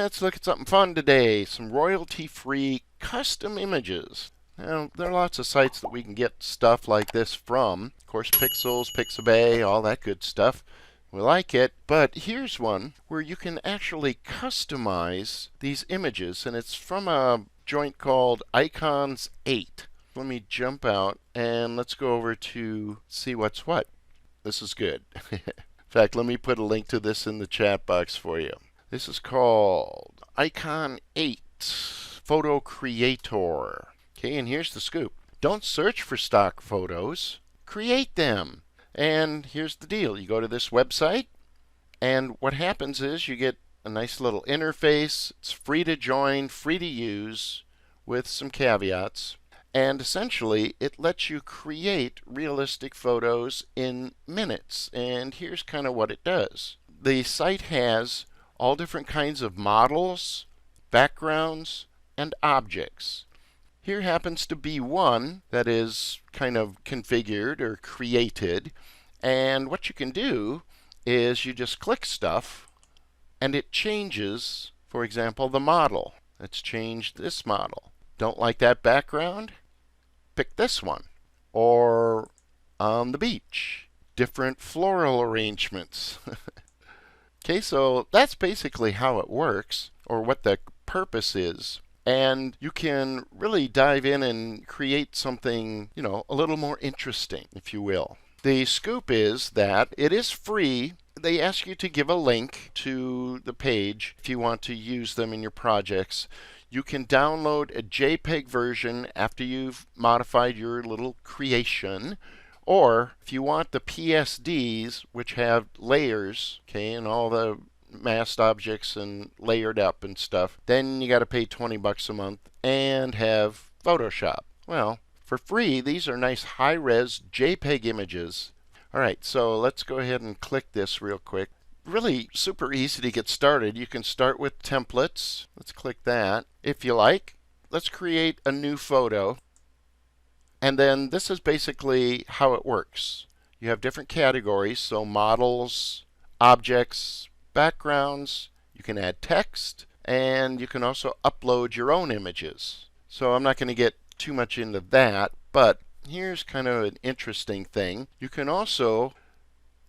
Let's look at something fun today. Some royalty-free custom images. Now, there are lots of sites that we can get stuff like this from. Of course, Pixels, Pixabay, all that good stuff. We like it, but here's one where you can actually customize these images, and it's from a joint called Icons 8. Let me jump out, and let's go over to see what's what. This is good. In fact, let me put a link to this in the chat box for you. This is called Icon 8 Photo Creator. Okay, and here's the scoop. Don't search for stock photos, create them. And here's the deal. You go to this website, and what happens is you get a nice little interface. It's free to join, free to use, with some caveats. And essentially, it lets you create realistic photos in minutes. And here's kind of what it does. The site has all different kinds of models, backgrounds, and objects. Here happens to be one that is kind of configured or created. And what you can do is you just click stuff, and it changes, for example, the model. Let's change this model. Don't like that background? Pick this one. Or on the beach, different floral arrangements. Okay, so that's basically how it works, or what the purpose is. And you can really dive in and create something, a little more interesting, if you will. The scoop is that it is free. They ask you to give a link to the page if you want to use them in your projects. You can download a JPEG version after you've modified your little creation. Or if you want the PSDs, which have layers, okay, and all the masked objects and layered up and stuff, then you got to pay $20 a month and have Photoshop. Well, for free, these are nice high-res JPEG images. All right, so let's go ahead and click this real quick. Really super easy to get started. You can start with templates. Let's click that. If you like, let's create a new photo. And then this is basically how it works. You have different categories, so models, objects, backgrounds, you can add text, and you can also upload your own images. So I'm not going to get too much into that, but here's kind of an interesting thing. You can also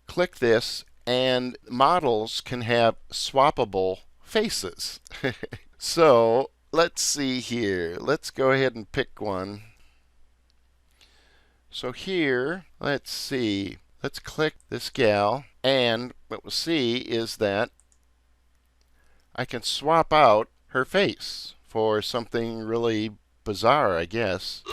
click this, and models can have swappable faces. So let's see here. Let's go ahead and pick one. So here, let's see. Let's click this gal, and what we'll see is that I can swap out her face for something really bizarre, I guess.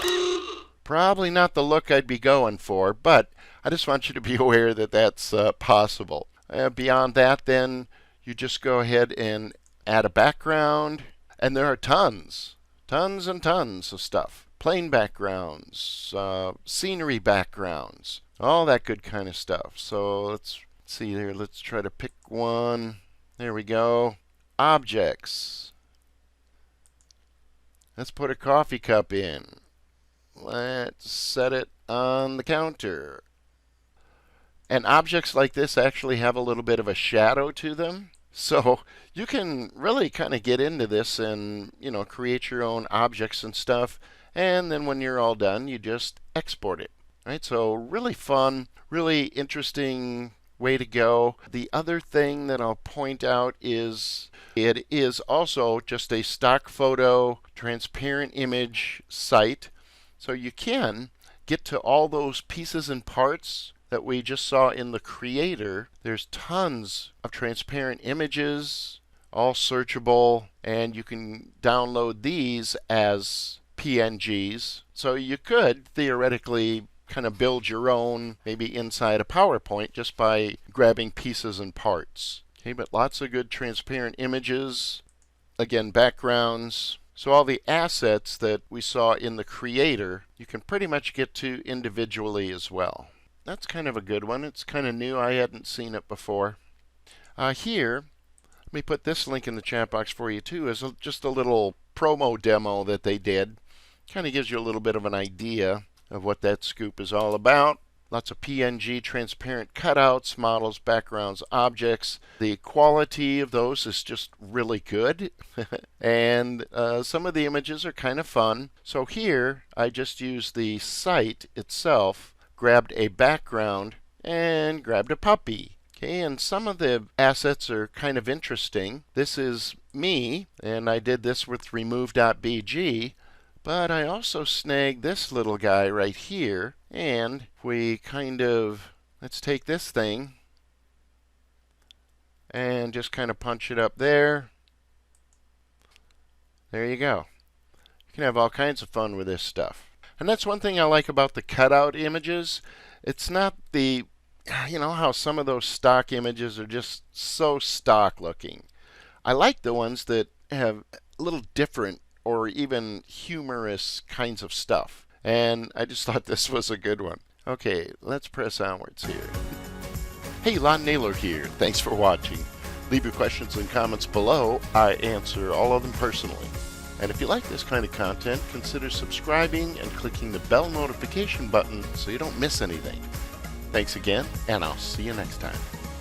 Probably not the look I'd be going for, but I just want you to be aware that that's possible. Beyond that, then, you just go ahead and add a background, and there are tons and tons of stuff. Plain backgrounds, scenery backgrounds, all that good kind of stuff. So let's see here. Let's try to pick one. There we go. Objects. Let's put a coffee cup in. Let's set it on the counter. And objects like this actually have a little bit of a shadow to them. So you can really kind of get into this and, create your own objects and stuff. And then when you're all done, you just export it. Right? So really fun, really interesting way to go. The other thing that I'll point out is it is also just a stock photo, transparent image site. So you can get to all those pieces and parts that we just saw in the creator. There's tons of transparent images, all searchable, and you can download these as PNGs. So you could theoretically kind of build your own, maybe inside a PowerPoint, just by grabbing pieces and parts. Okay, but lots of good transparent images. Again, backgrounds. So all the assets that we saw in the creator, you can pretty much get to individually as well. That's kind of a good one. It's kind of new. I hadn't seen it before. Here, let me put this link in the chat box for you too, as just a little promo demo that they did. Kind of gives you a little bit of an idea of what that scoop is all about. lots of PNG transparent cutouts, models, backgrounds, objects. The quality of those is just really good. And some of the images are kind of fun. So here I just used the site itself, grabbed a background, and grabbed a puppy. Okay, and some of the assets are kind of interesting. This is me, and I did this with remove.bg. But I also snagged this little guy right here, and we let's take this thing and just kind of punch it up there. There you go. You can have all kinds of fun with this stuff. And that's one thing I like about the cutout images. It's not the, how some of those stock images are just so stock looking. I like the ones that have a little different or even humorous kinds of stuff. And I just thought this was a good one. Okay, let's press onwards here. Hey, Lon Naylor here. Thanks for watching. Leave your questions and comments below. I answer all of them personally. And if you like this kind of content, consider subscribing and clicking the bell notification button so you don't miss anything. Thanks again, and I'll see you next time.